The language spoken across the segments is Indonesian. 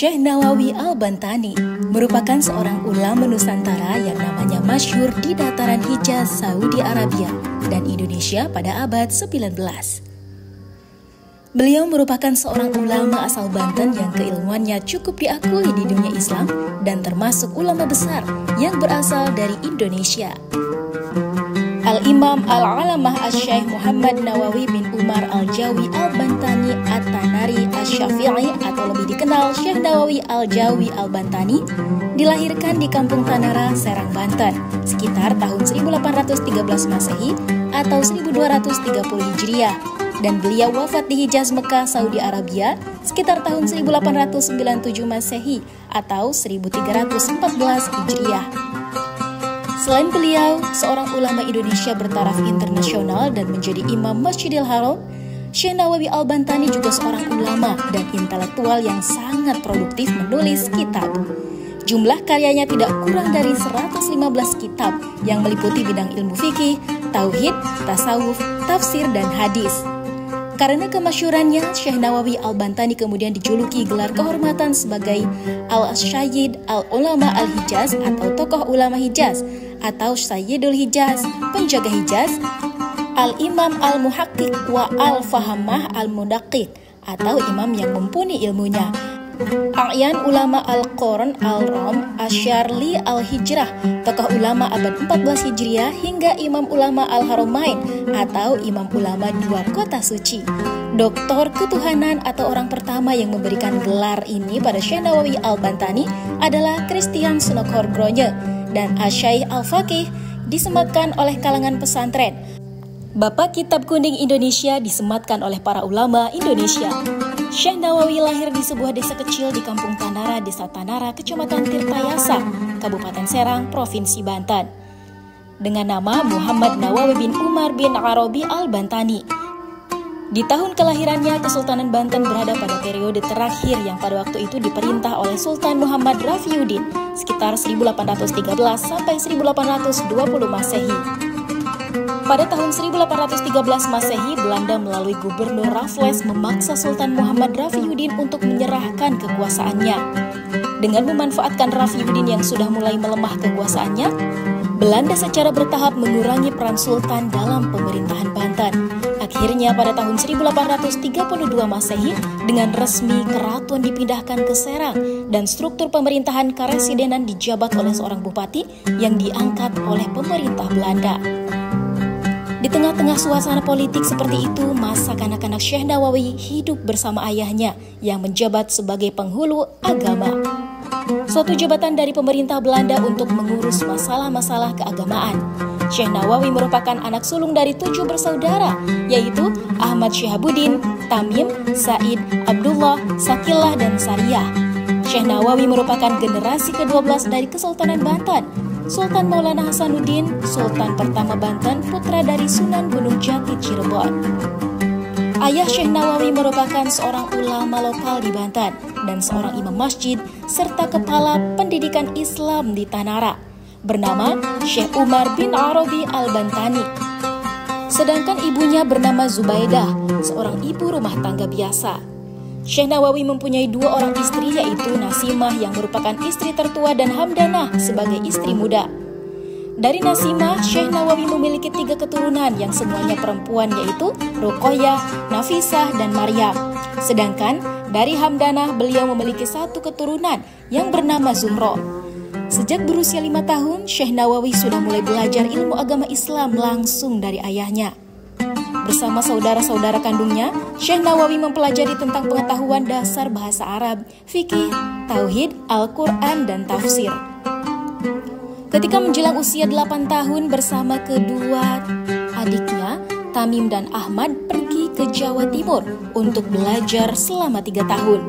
Syekh Nawawi Al-Bantani merupakan seorang ulama Nusantara yang namanya masyhur di dataran Hijaz, Saudi Arabia dan Indonesia pada abad 19. Beliau merupakan seorang ulama asal Banten yang keilmuannya cukup diakui di dunia Islam dan termasuk ulama besar yang berasal dari Indonesia. Al-Imam Al-Alamah Asy-Syaikh Muhammad Nawawi bin Umar Al-Jawi Al-Bantani At-Tanari Asy-Syafi'i atau lebih dikenal Syekh Nawawi Al-Jawi Al-Bantani dilahirkan di Kampung Tanara, Serang, Banten sekitar tahun 1813 Masehi atau 1230 Hijriah dan beliau wafat di Hijaz, Mekah, Saudi Arabia sekitar tahun 1897 Masehi atau 1314 Hijriah. Selain beliau, seorang ulama Indonesia bertaraf internasional dan menjadi imam Masjidil Haram, Syekh Nawawi Al-Bantani juga seorang ulama dan intelektual yang sangat produktif menulis kitab. Jumlah karyanya tidak kurang dari 115 kitab yang meliputi bidang ilmu fikih, tauhid, tasawuf, tafsir, dan hadis. Karena kemasyhurannya, Syekh Nawawi Al-Bantani kemudian dijuluki gelar kehormatan sebagai Al-Sayyid Al-Ulama Al-Hijaz atau tokoh ulama Hijaz, atau Sayyidul Hijaz, penjaga Hijaz, Al-Imam Al-Muhaqqiq wa Al-Fahamah Al-Mudaqiq atau imam yang mumpuni ilmunya, A'yan Ulama Al-Qurn Al-Rom Asyarli Al-Hijrah, tokoh ulama abad 14 Hijriah hingga imam ulama Al-Haramain atau imam ulama dua kota suci. Doktor ketuhanan atau orang pertama yang memberikan gelar ini pada Syekh Nawawi Al-Bantani adalah Christian Sonokhorgroje dan Asy-Syaikh Al-Faqih disematkan oleh kalangan pesantren. Bapak Kitab Kuning Indonesia disematkan oleh para ulama Indonesia. Syekh Nawawi lahir di sebuah desa kecil di Kampung Tanara, Desa Tanara, Kecamatan Tirtayasa, Kabupaten Serang, Provinsi Banten, dengan nama Muhammad Nawawi bin Umar bin Arabi Al-Bantani. Di tahun kelahirannya, Kesultanan Banten berada pada periode terakhir yang pada waktu itu diperintah oleh Sultan Muhammad Rafiuddin sekitar 1813 sampai 1820 Masehi. Pada tahun 1813 Masehi, Belanda melalui Gubernur Raffles memaksa Sultan Muhammad Rafiuddin untuk menyerahkan kekuasaannya. Dengan memanfaatkan Rafiuddin yang sudah mulai melemah kekuasaannya, Belanda secara bertahap mengurangi peran Sultan dalam pemerintahan Banten. Akhirnya pada tahun 1832 Masehi, dengan resmi keraton dipindahkan ke Serang dan struktur pemerintahan karesidenan dijabat oleh seorang bupati yang diangkat oleh pemerintah Belanda. Di tengah-tengah suasana politik seperti itu, masa kanak-kanak Syekh Nawawi hidup bersama ayahnya yang menjabat sebagai penghulu agama. Suatu jabatan dari pemerintah Belanda untuk mengurus masalah-masalah keagamaan. Syekh Nawawi merupakan anak sulung dari 7 bersaudara, yaitu Ahmad Syihabuddin, Tamim, Said, Abdullah, Sakillah, dan Sariyah. Syekh Nawawi merupakan generasi ke-12 dari Kesultanan Banten. Sultan Maulana Hasanuddin, Sultan pertama Banten, putra dari Sunan Gunung Jati Cirebon. Ayah Syekh Nawawi merupakan seorang ulama lokal di Banten dan seorang imam masjid serta kepala pendidikan Islam di Tanara, bernama Syekh Umar bin Arabi Al-Bantani. Sedangkan ibunya bernama Zubaidah, seorang ibu rumah tangga biasa. Syekh Nawawi mempunyai 2 orang istri, yaitu Nasimah yang merupakan istri tertua dan Hamdanah sebagai istri muda. Dari Nasimah, Syekh Nawawi memiliki 3 keturunan yang semuanya perempuan, yaitu Ruqayyah, Nafisah, dan Maryam. Sedangkan dari Hamdanah beliau memiliki 1 keturunan yang bernama Zuhro. Sejak berusia 5 tahun, Syekh Nawawi sudah mulai belajar ilmu agama Islam langsung dari ayahnya. Bersama saudara-saudara kandungnya, Syekh Nawawi mempelajari tentang pengetahuan dasar bahasa Arab, fikih, tauhid, Al-Quran, dan tafsir. Ketika menjelang usia 8 tahun bersama kedua adiknya, Tamim dan Ahmad pergi ke Jawa Timur untuk belajar selama 3 tahun.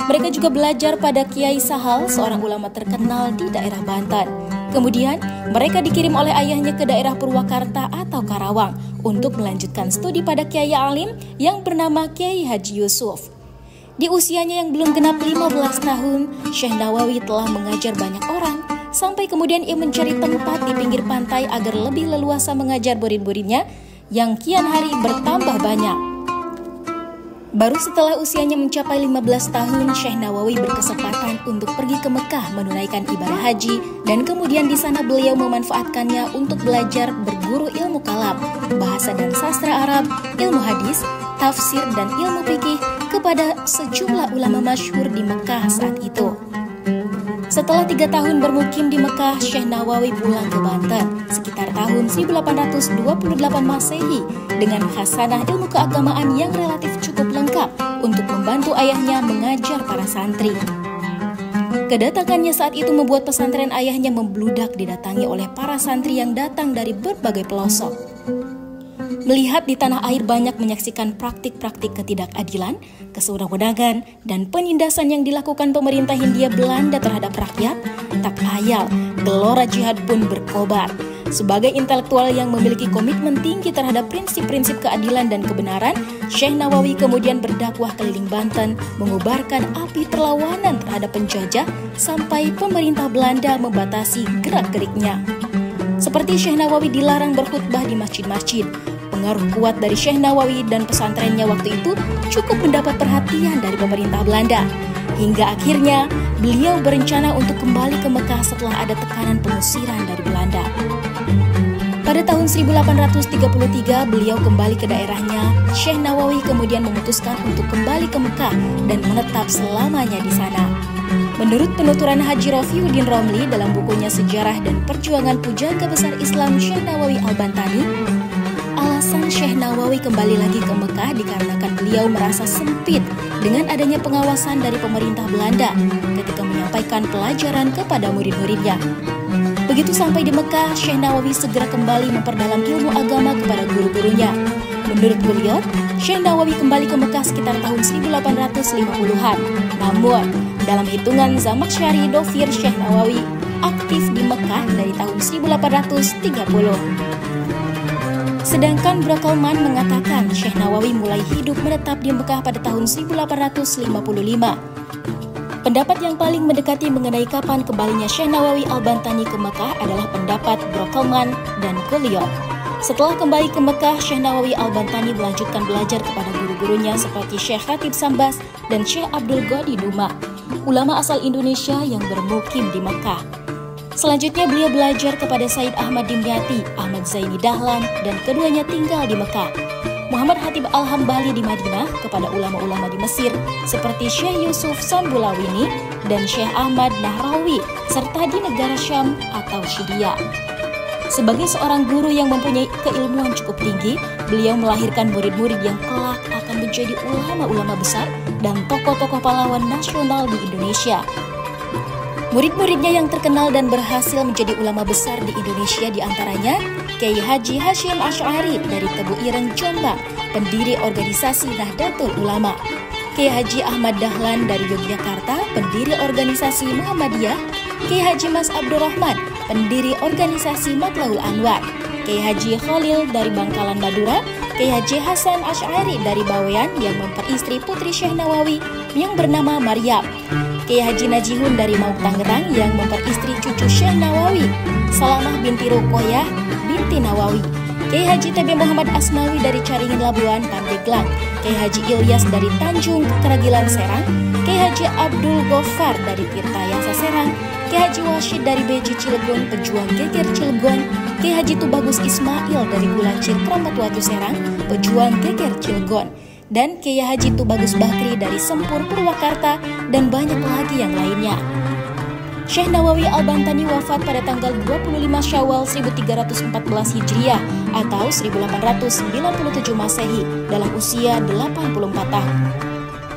Mereka juga belajar pada Kiai Sahal, seorang ulama terkenal di daerah Banten. Kemudian, mereka dikirim oleh ayahnya ke daerah Purwakarta atau Karawang untuk melanjutkan studi pada Kiai Alim yang bernama Kiai Haji Yusuf. Di usianya yang belum genap 15 tahun, Syekh Nawawi telah mengajar banyak orang, sampai kemudian ia mencari tempat di pinggir pantai agar lebih leluasa mengajar murid-muridnya yang kian hari bertambah banyak. Baru setelah usianya mencapai 15 tahun, Syekh Nawawi berkesempatan untuk pergi ke Mekah menunaikan ibadah haji, dan kemudian di sana beliau memanfaatkannya untuk belajar berguru ilmu kalam, bahasa dan sastra Arab, ilmu hadis, tafsir dan ilmu fikih kepada sejumlah ulama masyhur di Mekah saat itu. Setelah 3 tahun bermukim di Mekah, Syekh Nawawi pulang ke Banten sekitar tahun 1828 Masehi dengan khasanah ilmu keagamaan yang relatif cukup lengkap untuk membantu ayahnya mengajar para santri. Kedatangannya saat itu membuat pesantren ayahnya membludak didatangi oleh para santri yang datang dari berbagai pelosok. Melihat di tanah air banyak menyaksikan praktik-praktik ketidakadilan, kesewenang-wenangan, dan penindasan yang dilakukan pemerintah Hindia Belanda terhadap rakyat, tak ayal gelora jihad pun berkobar. Sebagai intelektual yang memiliki komitmen tinggi terhadap prinsip-prinsip keadilan dan kebenaran, Syekh Nawawi kemudian berdakwah keliling Banten, mengobarkan api perlawanan terhadap penjajah sampai pemerintah Belanda membatasi gerak-geriknya. Seperti Syekh Nawawi dilarang berkhutbah di masjid-masjid. Pengaruh kuat dari Syekh Nawawi dan pesantrennya waktu itu cukup mendapat perhatian dari pemerintah Belanda. Hingga akhirnya beliau berencana untuk kembali ke Mekah setelah ada tekanan pengusiran dari Belanda. Pada tahun 1833 beliau kembali ke daerahnya. Syekh Nawawi kemudian memutuskan untuk kembali ke Mekah dan menetap selamanya di sana. Menurut penuturan Haji Rafiuddin Romli dalam bukunya Sejarah dan Perjuangan Pujangga Besar Islam Syekh Nawawi Al-Bantani, alasan Syekh Nawawi kembali lagi ke Mekah dikarenakan beliau merasa sempit dengan adanya pengawasan dari pemerintah Belanda ketika menyampaikan pelajaran kepada murid-muridnya. Begitu sampai di Mekah, Syekh Nawawi segera kembali memperdalam ilmu agama kepada guru-gurunya. Menurut beliau, Syekh Nawawi kembali ke Mekah sekitar tahun 1850-an. Namun, dalam hitungan Zamakhsyari Dofir, Syekh Nawawi aktif di Mekah dari tahun 1830. Sedangkan Brokelman mengatakan Syekh Nawawi mulai hidup menetap di Mekah pada tahun 1855. Pendapat yang paling mendekati mengenai kapan kembalinya Syekh Nawawi Al-Bantani ke Mekah adalah pendapat Brokelman dan Goliot. Setelah kembali ke Mekah, Syekh Nawawi Al-Bantani melanjutkan belajar kepada guru-gurunya seperti Syekh Khatib Sambas dan Syekh Abdul Ghani Duma, ulama asal Indonesia yang bermukim di Mekah. Selanjutnya beliau belajar kepada Said Ahmad Dimyati, Ahmad Zaini Dahlan, dan keduanya tinggal di Mekah. Muhammad Hatib Al-Hambali di Madinah kepada ulama-ulama di Mesir seperti Syekh Yusuf Sambulawini dan Syekh Ahmad Nahrawi, serta di negara Syam atau Syria. Sebagai seorang guru yang mempunyai keilmuan cukup tinggi, beliau melahirkan murid-murid yang kelak akan menjadi ulama-ulama besar dan tokoh-tokoh pahlawan nasional di Indonesia. Murid-muridnya yang terkenal dan berhasil menjadi ulama besar di Indonesia diantaranya Kiai Haji Hasyim Asy'ari dari Tebu Ireng, Jombang, pendiri organisasi Nahdlatul Ulama; Kiai Haji Ahmad Dahlan dari Yogyakarta, pendiri organisasi Muhammadiyah; Kiai Haji Mas Abdurrahman, pendiri organisasi Matlahul Anwar; Kiai Haji Khalil dari Bangkalan, Madura; Kiai Haji Hasan Asy'ari dari Bawean yang memperistri putri Syekh Nawawi yang bernama Maryam; Kiai Haji Najihun dari Mauk, Tangerang yang memperistri cucu Syekh Nawawi, Salamah binti Ruqayyah binti Nawawi; Kiai Haji TB Muhammad Asmawi dari Caringin, Labuan, Pandeglang; Kiai Haji Ilyas dari Tanjung Keragilan, Serang; Kiai Haji Abdul Ghaffar dari Tirtayasa, Serang; Kiai Haji Washid dari Beji, Cilegon, pejuang geger Cilegon; Kiai Haji Tubagus Ismail dari Gulancir, Kramatwatu, Serang, pejuang geger Cilegon; dan Kiai Haji Tubagus Bakri dari Sempur, Purwakarta, dan banyak lagi yang lainnya. Syekh Nawawi Al-Bantani wafat pada tanggal 25 Syawal 1314 Hijriah atau 1897 Masehi dalam usia 84 tahun.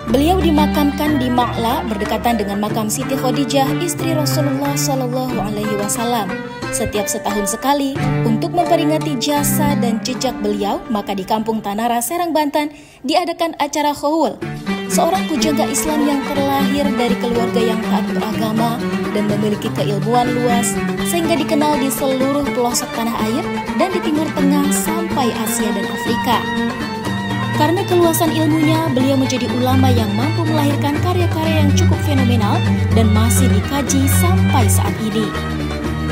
Beliau dimakamkan di Ma'la berdekatan dengan makam Siti Khadijah, istri Rasulullah SAW. Setiap setahun sekali, untuk memperingati jasa dan jejak beliau, maka di Kampung Tanara, Serang, Banten, diadakan acara Khawul, seorang pujangga Islam yang terlahir dari keluarga yang taat beragama dan memiliki keilmuan luas, sehingga dikenal di seluruh pelosok tanah air dan di Timur Tengah sampai Asia dan Afrika. Karena keluasan ilmunya, beliau menjadi ulama yang mampu melahirkan karya-karya yang cukup fenomenal dan masih dikaji sampai saat ini.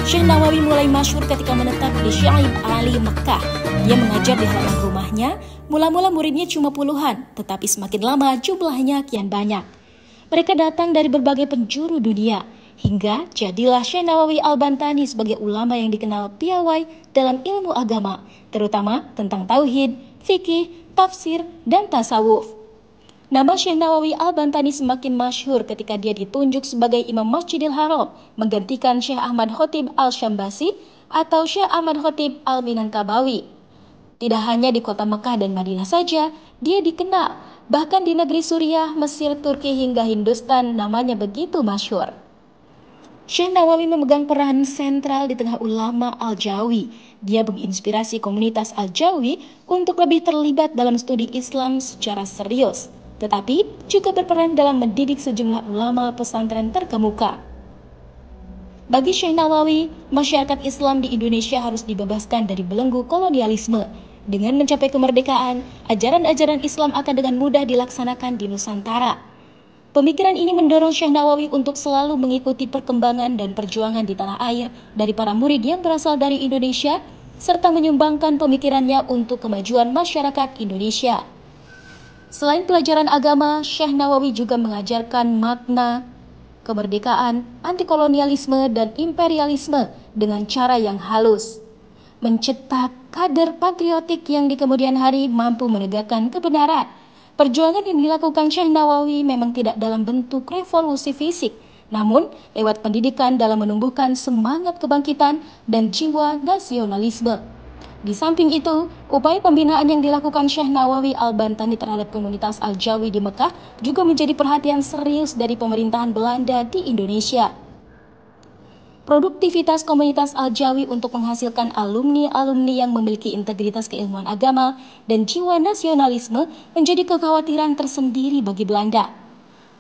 Syekh Nawawi mulai masyhur ketika menetap di Syaib Ali, Mekah. Dia mengajar di halaman rumahnya. Mula-mula muridnya cuma puluhan, tetapi semakin lama jumlahnya kian banyak. Mereka datang dari berbagai penjuru dunia, hingga jadilah Syekh Nawawi Al-Bantani sebagai ulama yang dikenal piawai dalam ilmu agama, terutama tentang tauhid, fikih, tafsir, dan tasawuf. Nama Syekh Nawawi Al-Bantani semakin masyhur ketika dia ditunjuk sebagai Imam Masjidil Haram, menggantikan Syekh Ahmad Khatib Al-Syambasi atau Syekh Ahmad Khatib Al-Minangkabawi. Tidak hanya di kota Mekah dan Madinah saja, dia dikenal. Bahkan di negeri Suriah, Mesir, Turki, hingga Hindustan namanya begitu masyhur. Syekh Nawawi memegang peran sentral di tengah ulama Al-Jawi. Dia menginspirasi komunitas Al-Jawi untuk lebih terlibat dalam studi Islam secara serius, tetapi juga berperan dalam mendidik sejumlah ulama pesantren terkemuka. Bagi Syekh Nawawi, masyarakat Islam di Indonesia harus dibebaskan dari belenggu kolonialisme. Dengan mencapai kemerdekaan, ajaran-ajaran Islam akan dengan mudah dilaksanakan di Nusantara. Pemikiran ini mendorong Syekh Nawawi untuk selalu mengikuti perkembangan dan perjuangan di tanah air dari para murid yang berasal dari Indonesia, serta menyumbangkan pemikirannya untuk kemajuan masyarakat Indonesia. Selain pelajaran agama, Syekh Nawawi juga mengajarkan makna kemerdekaan, antikolonialisme, dan imperialisme dengan cara yang halus. Mencetak kader patriotik yang di kemudian hari mampu menegakkan kebenaran. Perjuangan yang dilakukan Syekh Nawawi memang tidak dalam bentuk revolusi fisik, namun lewat pendidikan dalam menumbuhkan semangat kebangkitan dan jiwa nasionalisme. Di samping itu, upaya pembinaan yang dilakukan Syekh Nawawi Al-Bantani terhadap komunitas Al-Jawi di Mekah juga menjadi perhatian serius dari pemerintahan Belanda di Indonesia. Produktivitas komunitas Al-Jawi untuk menghasilkan alumni-alumni yang memiliki integritas keilmuan agama dan jiwa nasionalisme menjadi kekhawatiran tersendiri bagi Belanda.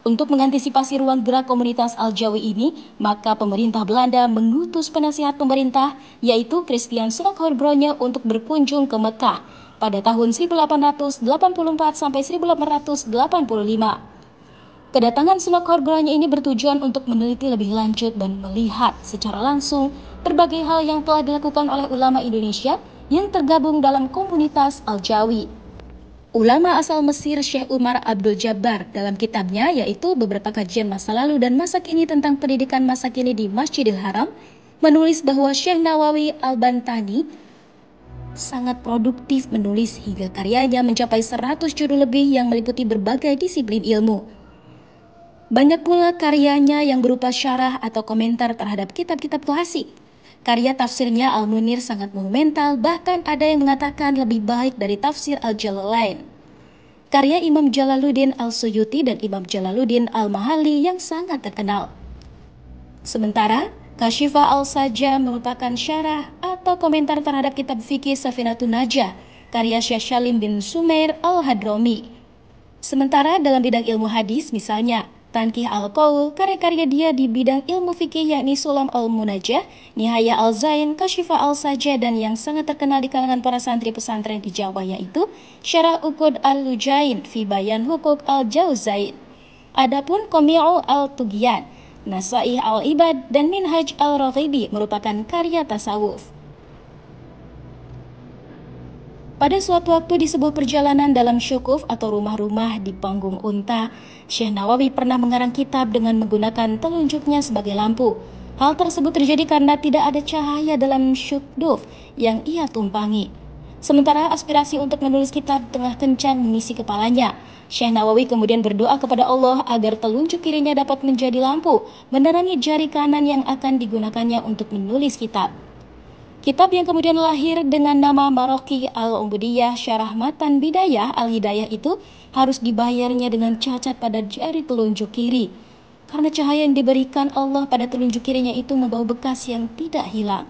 Untuk mengantisipasi ruang gerak komunitas Al-Jawi ini, maka pemerintah Belanda mengutus penasihat pemerintah, yaitu Christian Slockerbronje, untuk berkunjung ke Mekah pada tahun 1884 sampai 1885. Kedatangan Slockerbronje ini bertujuan untuk meneliti lebih lanjut dan melihat secara langsung berbagai hal yang telah dilakukan oleh ulama Indonesia yang tergabung dalam komunitas Al-Jawi. Ulama asal Mesir Syekh Umar Abdul Jabbar dalam kitabnya yaitu Beberapa Kajian Masa Lalu dan Masa Kini tentang Pendidikan Masa Kini di Masjidil Haram menulis bahwa Syekh Nawawi Al-Bantani sangat produktif menulis hingga karyanya mencapai 100 judul lebih yang meliputi berbagai disiplin ilmu. Banyak pula karyanya yang berupa syarah atau komentar terhadap kitab-kitab klasik. Karya tafsirnya Al-Munir sangat monumental, bahkan ada yang mengatakan lebih baik dari tafsir Al-Jalalain. Karya Imam Jalaluddin Al-Suyuti dan Imam Jalaluddin Al-Mahalli yang sangat terkenal. Sementara, Kashifa Al-Sajjah merupakan syarah atau komentar terhadap kitab fikih Safinatun Najah, karya Syekh Salim bin Sumair Al-Hadrami. Sementara dalam bidang ilmu hadis, misalnya Tanqih Al-Qaul, karya-karya dia di bidang ilmu fikih yakni Sulam Al-Munajjah, Nihaya Al-Zain, Kashifa Al-Sajjah, dan yang sangat terkenal di kalangan para santri pesantren di Jawa yaitu Syarah Uqud Al-Lujain fi Bayan Hukuk Al-Jauzain. Adapun Qami'u Al-Tughyan, Nasaih Al-Ibad, dan Minhaj Al-Raghibi merupakan karya tasawuf. Pada suatu waktu di sebuah perjalanan dalam syukuf atau rumah-rumah di panggung unta, Syekh Nawawi pernah mengarang kitab dengan menggunakan telunjuknya sebagai lampu. Hal tersebut terjadi karena tidak ada cahaya dalam syukduf yang ia tumpangi. Sementara aspirasi untuk menulis kitab tengah kencang mengisi kepalanya, Syekh Nawawi kemudian berdoa kepada Allah agar telunjuk kirinya dapat menjadi lampu, menerangi jari kanan yang akan digunakannya untuk menulis kitab. Kitab yang kemudian lahir dengan nama Maraqi Al-Ubudiyah Syarah Matan Bidayah Al-Hidayah itu harus dibayarnya dengan cacat pada jari telunjuk kiri. Karena cahaya yang diberikan Allah pada telunjuk kirinya itu membawa bekas yang tidak hilang.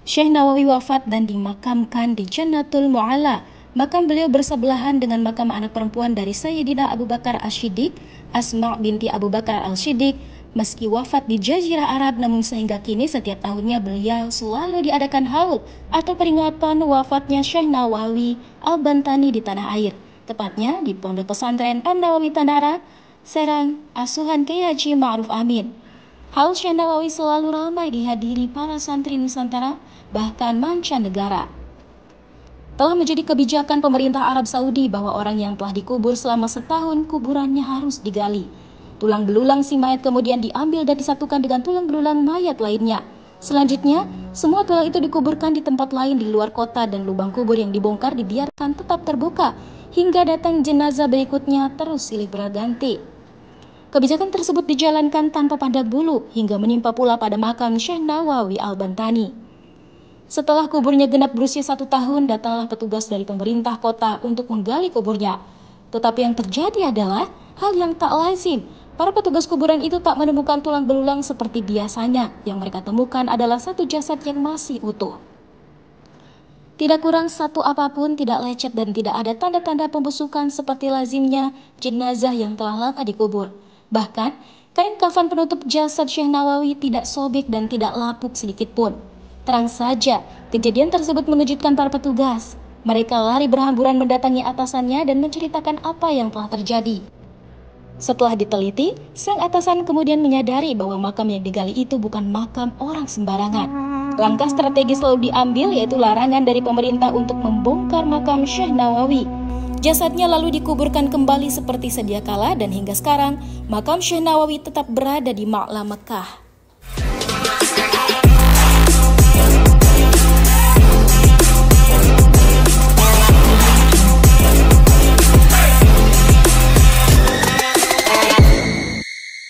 Syekh Nawawi wafat dan dimakamkan di Jannatul Mu'alla. Makam beliau bersebelahan dengan makam anak perempuan dari Sayyidina Abu Bakar As-Siddiq, Asma' binti Abu Bakar Al-Siddiq. Meski wafat di Jazirah Arab, namun sehingga kini setiap tahunnya beliau selalu diadakan haul atau peringatan wafatnya Syekh Nawawi Al-Bantani di tanah air, tepatnya di Pondok Pesantren An-Nawawi Tanara, Serang, asuhan Kiai Haji Ma'ruf Amin. Haul Syekh Nawawi selalu ramai dihadiri para santri Nusantara, bahkan mancanegara. Telah menjadi kebijakan pemerintah Arab Saudi bahwa orang yang telah dikubur selama setahun kuburannya harus digali. Tulang belulang si mayat kemudian diambil dan disatukan dengan tulang belulang mayat lainnya. Selanjutnya, semua tulang itu dikuburkan di tempat lain di luar kota dan lubang kubur yang dibongkar dibiarkan tetap terbuka hingga datang jenazah berikutnya terus silih berganti. Kebijakan tersebut dijalankan tanpa pandang bulu hingga menimpa pula pada makam Syekh Nawawi Al-Bantani. Setelah kuburnya genap berusia 1 tahun, datanglah petugas dari pemerintah kota untuk menggali kuburnya. Tetapi yang terjadi adalah hal yang tak lazim. Para petugas kuburan itu tak menemukan tulang belulang seperti biasanya. Yang mereka temukan adalah satu jasad yang masih utuh. Tidak kurang satu apapun, tidak lecet dan tidak ada tanda-tanda pembusukan seperti lazimnya jenazah yang telah lama dikubur. Bahkan, kain kafan penutup jasad Syekh Nawawi tidak sobek dan tidak lapuk sedikit pun. Terang saja, kejadian tersebut mengejutkan para petugas. Mereka lari berhamburan mendatangi atasannya dan menceritakan apa yang telah terjadi. Setelah diteliti, sang atasan kemudian menyadari bahwa makam yang digali itu bukan makam orang sembarangan. Langkah strategis selalu diambil, yaitu larangan dari pemerintah untuk membongkar makam Syekh Nawawi. Jasadnya lalu dikuburkan kembali seperti sedia kala dan hingga sekarang, makam Syekh Nawawi tetap berada di Ma'la Mekah.